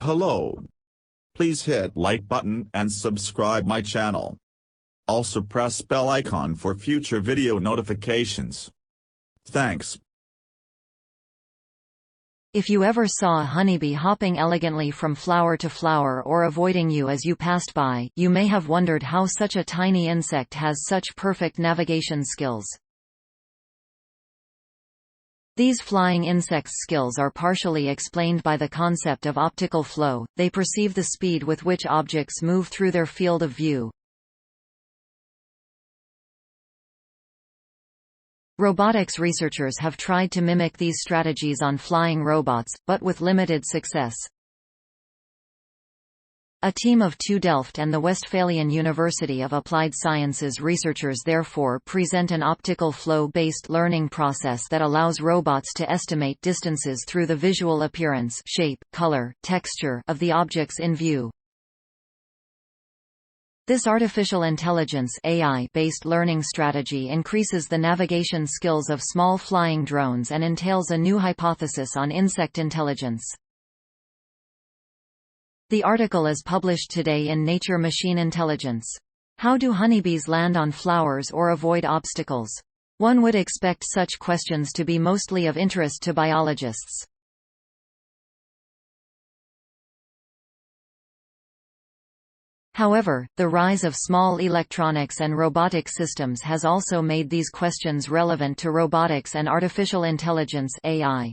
Hello. Please hit like button and subscribe my channel. Also press bell icon for future video notifications. Thanks. If you ever saw a honeybee hopping elegantly from flower to flower or avoiding you as you passed by, you may have wondered how such a tiny insect has such perfect navigation skills. These flying insects' skills are partially explained by the concept of optical flow. They perceive the speed with which objects move through their field of view. Robotics researchers have tried to mimic these strategies on flying robots, but with limited success. A team of TU Delft and the Westphalian University of Applied Sciences researchers therefore present an optical flow-based learning process that allows robots to estimate distances through the visual appearance, shape, color, texture of the objects in view. This artificial intelligence (AI)-based learning strategy increases the navigation skills of small flying drones and entails a new hypothesis on insect intelligence. The article is published today in Nature Machine Intelligence. How do honeybees land on flowers or avoid obstacles? One would expect such questions to be mostly of interest to biologists. However, the rise of small electronics and robotic systems has also made these questions relevant to robotics and artificial intelligence (AI).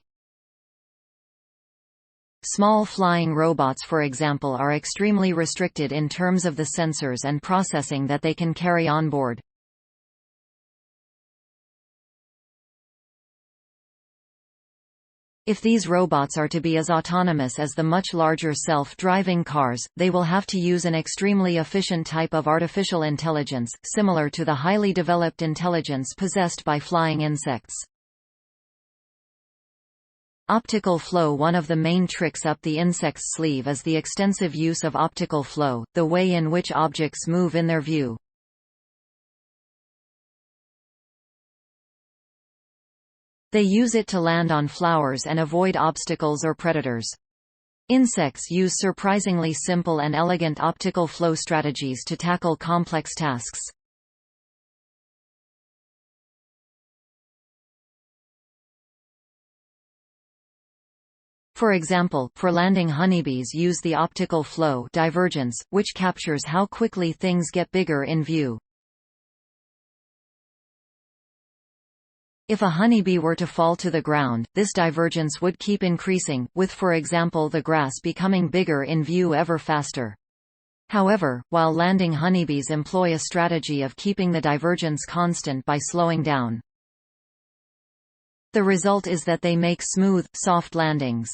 Small flying robots, for example, are extremely restricted in terms of the sensors and processing that they can carry on board. If these robots are to be as autonomous as the much larger self-driving cars, they will have to use an extremely efficient type of artificial intelligence, similar to the highly developed intelligence possessed by flying insects. Optical flow. One of the main tricks up the insect's sleeve is the extensive use of optical flow, the way in which objects move in their view. They use it to land on flowers and avoid obstacles or predators. Insects use surprisingly simple and elegant optical flow strategies to tackle complex tasks. For example, for landing, honeybees use the optical flow divergence, which captures how quickly things get bigger in view. If a honeybee were to fall to the ground, this divergence would keep increasing, with, for example, the grass becoming bigger in view ever faster. However, while landing, honeybees employ a strategy of keeping the divergence constant by slowing down. The result is that they make smooth, soft landings.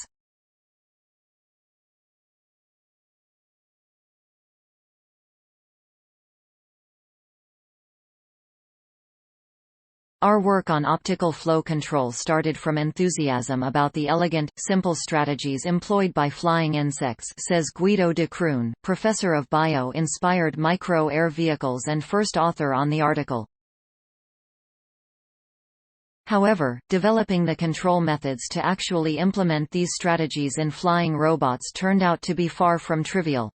Our work on optical flow control started from enthusiasm about the elegant, simple strategies employed by flying insects, says Guido de Kroon, professor of bio-inspired micro-air vehicles and first author on the article. However, developing the control methods to actually implement these strategies in flying robots turned out to be far from trivial.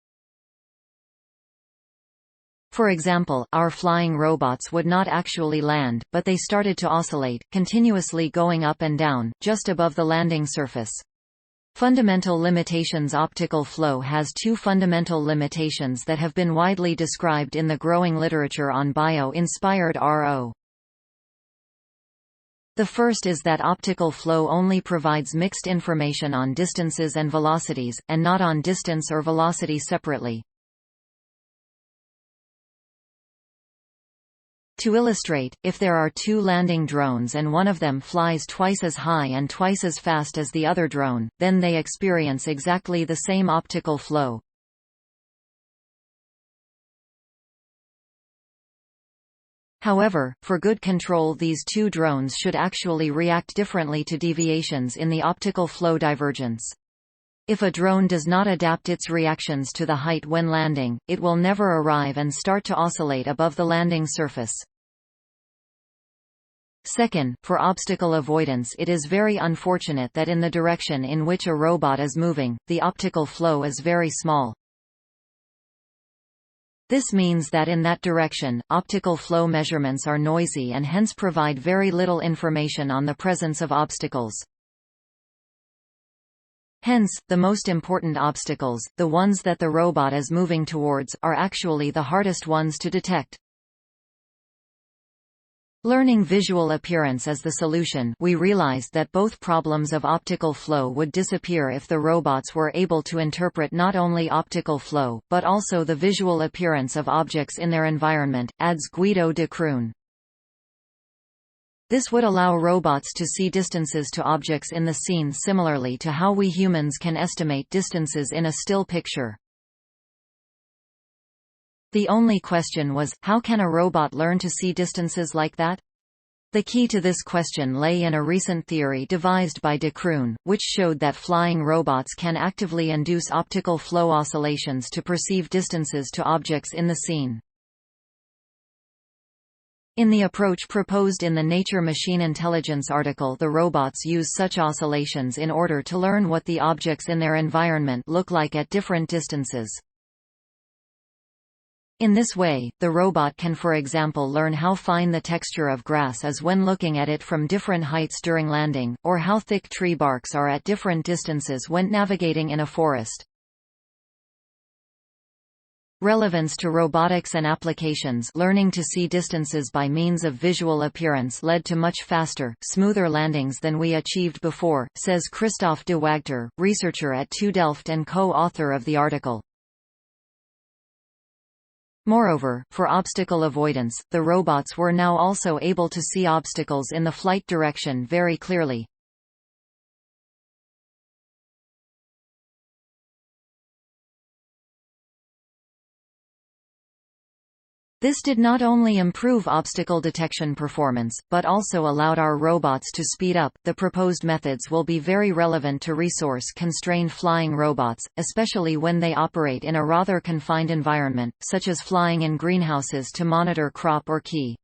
For example, our flying robots would not actually land, but they started to oscillate, continuously going up and down, just above the landing surface. Fundamental limitations. Optical flow has two fundamental limitations that have been widely described in the growing literature on bio-inspired RO. The first is that optical flow only provides mixed information on distances and velocities, and not on distance or velocity separately. To illustrate, if there are two landing drones and one of them flies twice as high and twice as fast as the other drone, then they experience exactly the same optical flow. However, for good control, these two drones should actually react differently to deviations in the optical flow divergence. If a drone does not adapt its reactions to the height when landing, it will never arrive and start to oscillate above the landing surface. Second, for obstacle avoidance, it is very unfortunate that in the direction in which a robot is moving, the optical flow is very small. This means that in that direction, optical flow measurements are noisy and hence provide very little information on the presence of obstacles. Hence, the most important obstacles, the ones that the robot is moving towards, are actually the hardest ones to detect. Learning visual appearance as the solution, we realized that both problems of optical flow would disappear if the robots were able to interpret not only optical flow, but also the visual appearance of objects in their environment, adds Guido de Kroon. This would allow robots to see distances to objects in the scene similarly to how we humans can estimate distances in a still picture. The only question was, how can a robot learn to see distances like that? The key to this question lay in a recent theory devised by de Kroon, which showed that flying robots can actively induce optical flow oscillations to perceive distances to objects in the scene. In the approach proposed in the Nature Machine Intelligence article, the robots use such oscillations in order to learn what the objects in their environment look like at different distances. In this way, the robot can for example learn how fine the texture of grass is when looking at it from different heights during landing, or how thick tree barks are at different distances when navigating in a forest. Relevance to robotics and applications. Learning to see distances by means of visual appearance led to much faster, smoother landings than we achieved before, says Christophe de Waegter, researcher at TU Delft and co-author of the article. Moreover, for obstacle avoidance, the robots were now also able to see obstacles in the flight direction very clearly. This did not only improve obstacle detection performance, but also allowed our robots to speed up. The proposed methods will be very relevant to resource-constrained flying robots, especially when they operate in a rather confined environment, such as flying in greenhouses to monitor crop or key.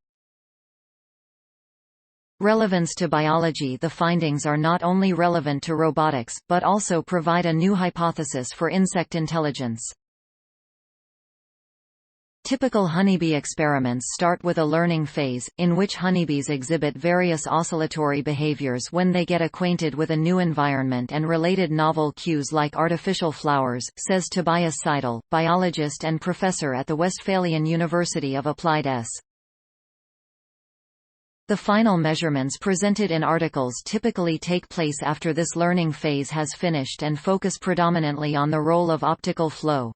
Relevance to biology. The findings are not only relevant to robotics, but also provide a new hypothesis for insect intelligence. Typical honeybee experiments start with a learning phase, in which honeybees exhibit various oscillatory behaviors when they get acquainted with a new environment and related novel cues like artificial flowers, says Tobias Seidel, biologist and professor at the Westphalian University of Applied S. The final measurements presented in articles typically take place after this learning phase has finished and focus predominantly on the role of optical flow.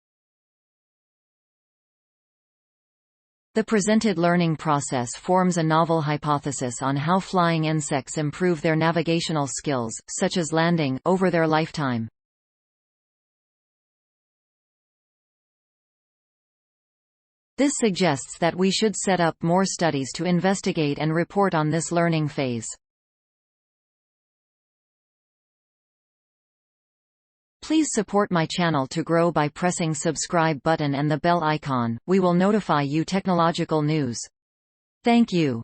The presented learning process forms a novel hypothesis on how flying insects improve their navigational skills, such as landing, over their lifetime. This suggests that we should set up more studies to investigate and report on this learning phase. Please support my channel to grow by pressing subscribe button and the bell icon. We will notify you technological news. Thank you.